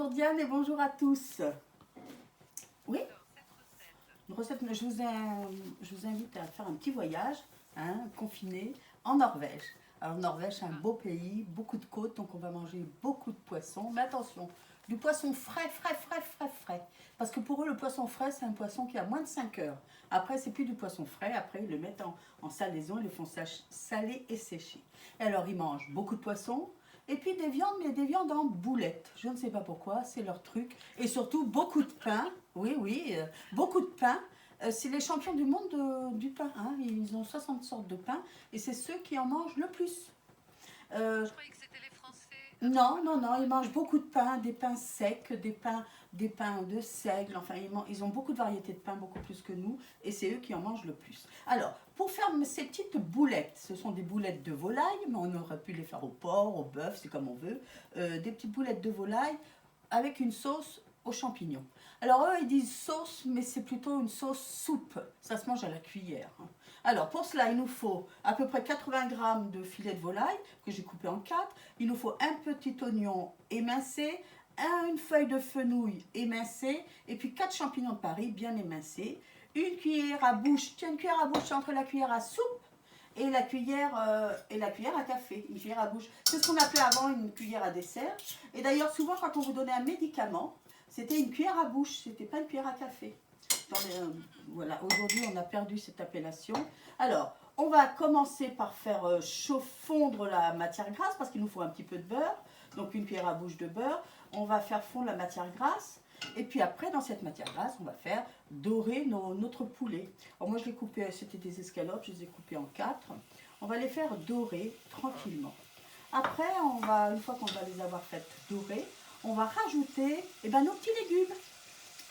Bonjour Diane et bonjour à tous. Oui, une recette, je vous invite à faire un petit voyage, confiné, en Norvège. Alors Norvège, c'est un beau pays, beaucoup de côtes, donc on va manger beaucoup de poissons. Mais attention, du poisson frais, frais, frais, frais, frais. Parce que pour eux, le poisson frais, c'est un poisson qui a moins de 5 heures. Après, c'est plus du poisson frais. Après, ils le mettent en salaison, ils le font saler et sécher. Et alors, ils mangent beaucoup de poissons. Et puis des viandes, mais des viandes en boulettes. Je ne sais pas pourquoi, c'est leur truc. Et surtout, beaucoup de pain. Oui, oui, beaucoup de pain. C'est les champions du monde du pain. Hein. Ils ont 60 sortes de pain. Et c'est ceux qui en mangent le plus. Je croyais que c'était les Français. Non, non, non, ils mangent beaucoup de pain, des pains secs, des pains de seigle. Enfin, ils ont beaucoup de variétés de pain, beaucoup plus que nous. Et c'est eux qui en mangent le plus. Alors, pour faire ces petites boulettes, ce sont des boulettes de volaille, mais on aurait pu les faire au porc, au bœuf, c'est comme on veut. Des petites boulettes de volaille avec une sauce aux champignons. Alors eux, ils disent sauce, mais c'est plutôt une sauce soupe. Ça se mange à la cuillère. Hein. Alors pour cela, il nous faut à peu près 80 grammes de filet de volaille que j'ai coupé en 4. Il nous faut un petit oignon émincé, une feuille de fenouil émincée, et puis 4 champignons de Paris bien émincés. Une cuillère à bouche, tiens, une cuillère à bouche entre la cuillère à soupe et la cuillère à café, une cuillère à bouche. C'est ce qu'on appelait avant une cuillère à dessert. Et d'ailleurs, souvent, quand on vous donnait un médicament, c'était une cuillère à bouche, c'était pas une cuillère à café. Voilà, aujourd'hui, on a perdu cette appellation. Alors, on va commencer par faire fondre la matière grasse parce qu'il nous faut un petit peu de beurre. Donc, une cuillère à bouche de beurre. On va faire fondre la matière grasse. Et puis après, dans cette matière grasse, on va faire dorer notre poulet. Alors moi, je l'ai coupé, c'était des escalopes, je les ai coupées en 4. On va les faire dorer tranquillement. Après, une fois qu'on va les avoir faites dorer, on va rajouter nos petits légumes.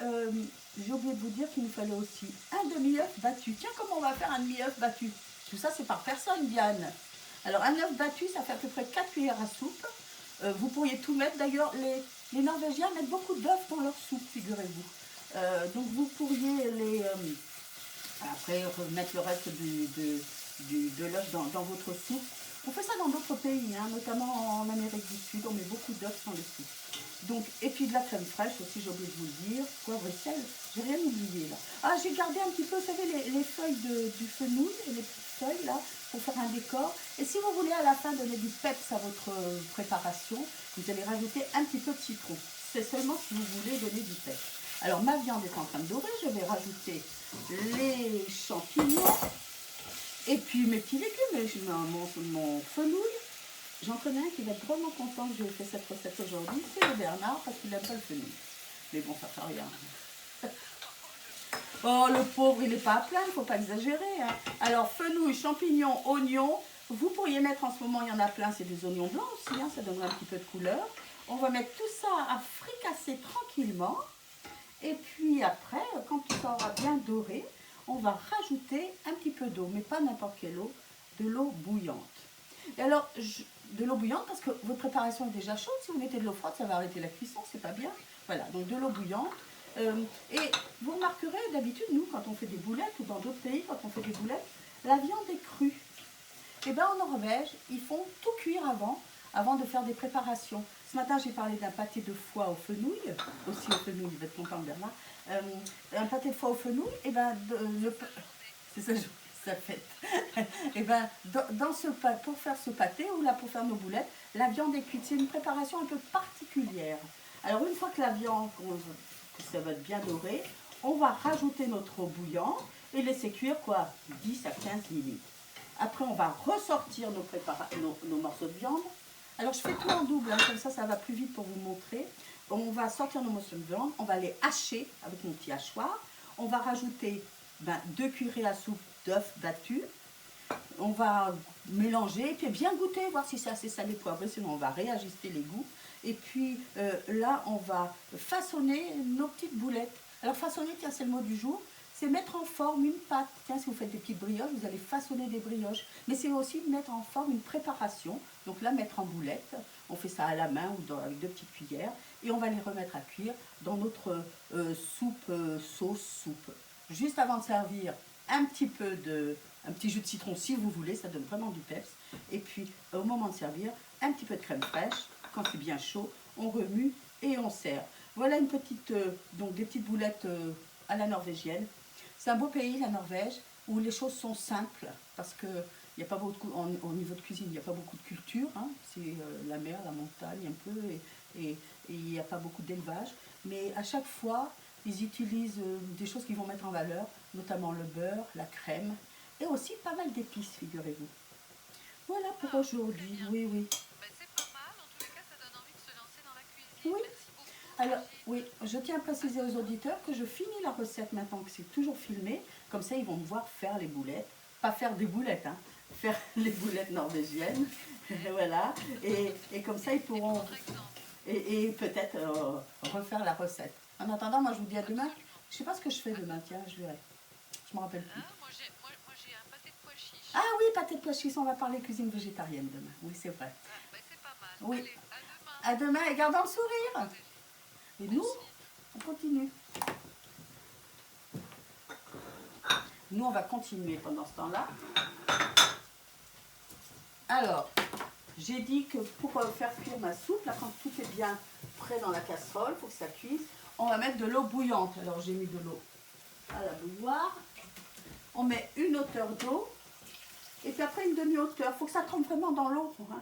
Euh, J'ai oublié de vous dire qu'il nous fallait aussi un demi-œuf battu. Tiens, comment on va faire un demi-œuf battu? Tout ça, c'est par personne, Diane. Alors, un œuf battu, ça fait à peu près 4 cuillères à soupe. Vous pourriez tout mettre. D'ailleurs, les Norvégiens mettent beaucoup d'œufs dans leur soupe, figurez-vous. Donc, vous pourriez après remettre le reste de l'œuf dans votre soupe. On fait ça dans d'autres pays, hein, notamment en Amérique du Sud. On met beaucoup d'œufs dans les soupes. Donc, et puis de la crème fraîche aussi, j'ai oublié de vous le dire. Poivre et sel, j'ai rien oublié là. Ah, j'ai gardé un petit peu, vous savez, les feuilles du fenouil, les petites feuilles là, pour faire un décor. Et si vous voulez à la fin donner du peps à votre préparation, vous allez rajouter un petit peu de citron. C'est seulement si vous voulez donner du peps. Alors ma viande est en train de dorer, je vais rajouter les champignons et puis mes petits légumes, mon fenouil. J'en connais un qui va être vraiment content que j'ai fait cette recette aujourd'hui, c'est le Bernard, parce qu'il n'aime pas le fenouil. Mais bon, ça fait rien. Oh, le pauvre, il n'est pas à plaindre, il ne faut pas exagérer. Hein. Alors, fenouil, champignons, oignons. Vous pourriez mettre en ce moment, il y en a plein, c'est des oignons blancs aussi, hein, ça donnerait un petit peu de couleur. On va mettre tout ça à fricasser tranquillement. Et puis après, quand tout ça aura bien doré, on va rajouter un petit peu d'eau, mais pas n'importe quelle eau, de l'eau bouillante. Et alors, de l'eau bouillante parce que votre préparation est déjà chaude. Si vous mettez de l'eau froide, ça va arrêter la cuisson, c'est pas bien. Voilà, donc de l'eau bouillante. Et vous remarquerez, d'habitude, nous, quand on fait des boulettes, ou dans d'autres pays, quand on fait des boulettes, la viande est crue. Et bien en Norvège, ils font tout cuire avant de faire des préparations. Ce matin, j'ai parlé d'un pâté de foie au fenouil, aussi au fenouil, vous êtes content Bernard. Un pâté de foie au fenouil, et ben c'est ça, ça fait. Et ben pour faire ce pâté ou là pour faire nos boulettes, la viande est cuite. C'est une préparation un peu particulière. Alors une fois que la viande, que ça va être bien doré, on va rajouter notre eau bouillante et laisser cuire quoi 10 à 15 minutes. Après, on va ressortir nos morceaux de viande. Alors, je fais tout en double, hein, comme ça va plus vite pour vous montrer. On va sortir nos morceaux de viande, on va les hacher avec mon petit hachoir. On va rajouter 2 cuillerées à soupe d'œufs battus. On va mélanger et puis bien goûter, voir si c'est assez salé poivré, sinon on va réajuster les goûts. Et puis là, on va façonner nos petites boulettes. Alors, façonner, tiens, c'est le mot du jour. C'est mettre en forme une pâte. Tiens, si vous faites des petites brioches, vous allez façonner des brioches. Mais c'est aussi mettre en forme une préparation. Donc là, mettre en boulettes. On fait ça à la main ou avec 2 petites cuillères. Et on va les remettre à cuire dans notre sauce soupe. Juste avant de servir, un petit jus de citron si vous voulez. Ça donne vraiment du peps. Et puis, au moment de servir, un petit peu de crème fraîche. Quand c'est bien chaud, on remue et on sert. Voilà une petite, donc des petites boulettes à la norvégienne. C'est un beau pays, la Norvège, où les choses sont simples, parce que il n'y a pas beaucoup, au niveau de cuisine, il n'y a pas beaucoup de culture, hein. C'est la mer, la montagne un peu, et il n'y a pas beaucoup d'élevage. Mais à chaque fois, ils utilisent des choses qu'ils vont mettre en valeur, notamment le beurre, la crème, et aussi pas mal d'épices, figurez-vous. Voilà pour Ah, aujourd'hui, très bien. oui, oui. Ben, c'est pas mal. En tous les cas, ça donne envie de se lancer dans la cuisine. Oui, Merci beaucoup, alors, Brigitte. oui, je tiens à préciser aux auditeurs que je finis la recette maintenant que c'est toujours filmé. Comme ça, ils vont me voir faire les boulettes. Pas faire des boulettes, hein. Faire les boulettes norvégiennes. Voilà. Et comme ça, ils Et pourront... prendre exemple. Et peut-être refaire la recette. En attendant, moi, je vous dis à demain. Absolument. Je ne sais pas ce que je fais demain, tiens, je verrai. Je me rappelle plus. Ah, moi, j'ai un pâté de pois chiches. Ah oui, pâté de pois chiches, on va parler cuisine végétarienne demain. Oui, c'est vrai. Ah, ben, c'est pas mal. Oui. Allez, à demain. À demain et gardons le sourire. Brigitte. Et nous, Merci. on continue. Nous, on va continuer pendant ce temps-là. Alors, j'ai dit que pour faire cuire ma soupe, là, quand tout est bien prêt dans la casserole, il faut que ça cuise, on va mettre de l'eau bouillante. Alors, j'ai mis de l'eau à la bouilloire. On met une hauteur d'eau. Et puis après, une demi-hauteur. Il faut que ça trempe vraiment dans l'eau. Hein.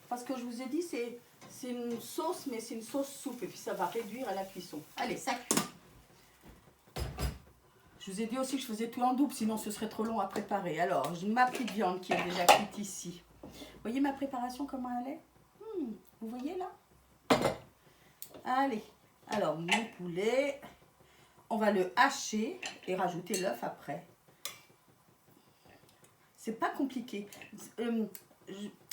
Parce que je vous ai dit, c'est une sauce, mais c'est une sauce soupe. Et puis, ça va réduire à la cuisson. Allez, ça cuit. Je vous ai dit aussi que je faisais tout en double, sinon ce serait trop long à préparer. Alors, j'ai ma petite viande qui est déjà cuite ici. Vous voyez ma préparation, comment elle est? Vous voyez là? Allez, alors mon poulet, on va le hacher et rajouter l'œuf après. C'est pas compliqué.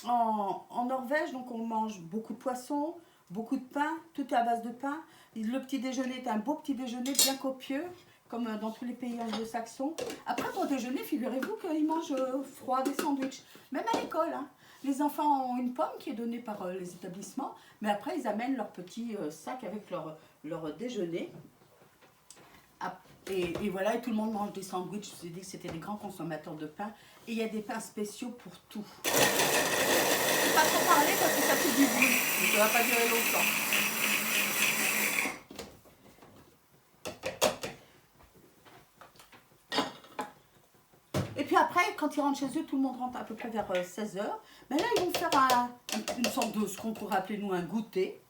En Norvège, donc on mange beaucoup de poissons, beaucoup de pain, tout est à base de pain. Le petit déjeuner est un beau petit déjeuner bien copieux, comme dans tous les pays anglo-saxons. Après, pour déjeuner, figurez-vous qu'ils mangent froid des sandwichs, même à l'école. Hein. Les enfants ont une pomme qui est donnée par les établissements, mais après, ils amènent leur petit sac avec leur déjeuner. Et voilà, et tout le monde mange des sandwichs. Je vous ai dit que c'était des grands consommateurs de pain. Et il y a des pains spéciaux pour tout. Je ne vais pas trop parler parce que ça fait du bruit. Mais ça ne va pas durer longtemps. Et puis après, quand ils rentrent chez eux, tout le monde rentre à peu près vers 16 h. Mais là, ils vont faire une sorte de ce qu'on pourrait appeler nous un goûter.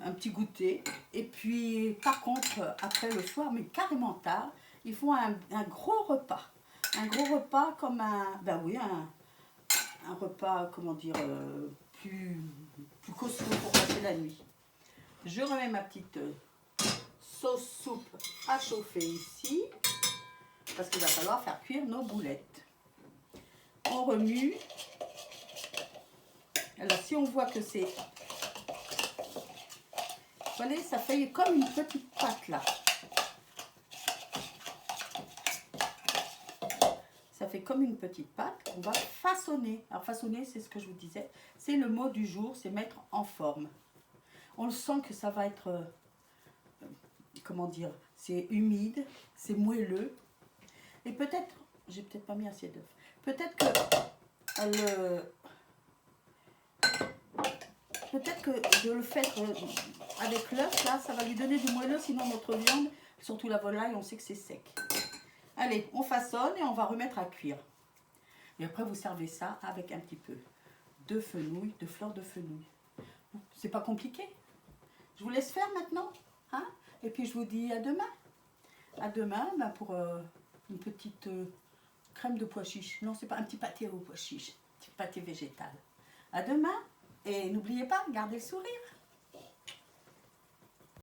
Un petit goûter. Et puis, par contre, après le soir, mais carrément tard, ils font un gros repas. Un gros repas comme ben oui, un repas, comment dire, plus costaud pour passer la nuit. Je remets ma petite sauce soupe à chauffer ici, parce qu'il va falloir faire cuire nos boulettes. On remue. Alors, si on voit que c'est... Vous voyez, ça fait comme une petite pâte là. Ça fait comme une petite pâte qu'on va façonner. Alors façonner, c'est ce que je vous disais. C'est le mot du jour, c'est mettre en forme. On le sent que ça va être... comment dire? C'est humide, c'est moelleux. Et peut-être... J'ai peut-être pas mis assez d'œufs. Peut-être que peut-être que de le faire avec l'œuf, là, ça va lui donner du moelleux, sinon notre viande, surtout la volaille, on sait que c'est sec. Allez, on façonne et on va remettre à cuire. Et après, vous servez ça avec un petit peu de fenouil, de fleurs de fenouil. C'est pas compliqué. Je vous laisse faire maintenant. Hein? Et puis, je vous dis à demain. À demain ben, pour une petite crème de pois chiches. Non, c'est pas un petit pâté aux pois chiches. Un petit pâté végétal. À demain. Et n'oubliez pas, gardez le sourire.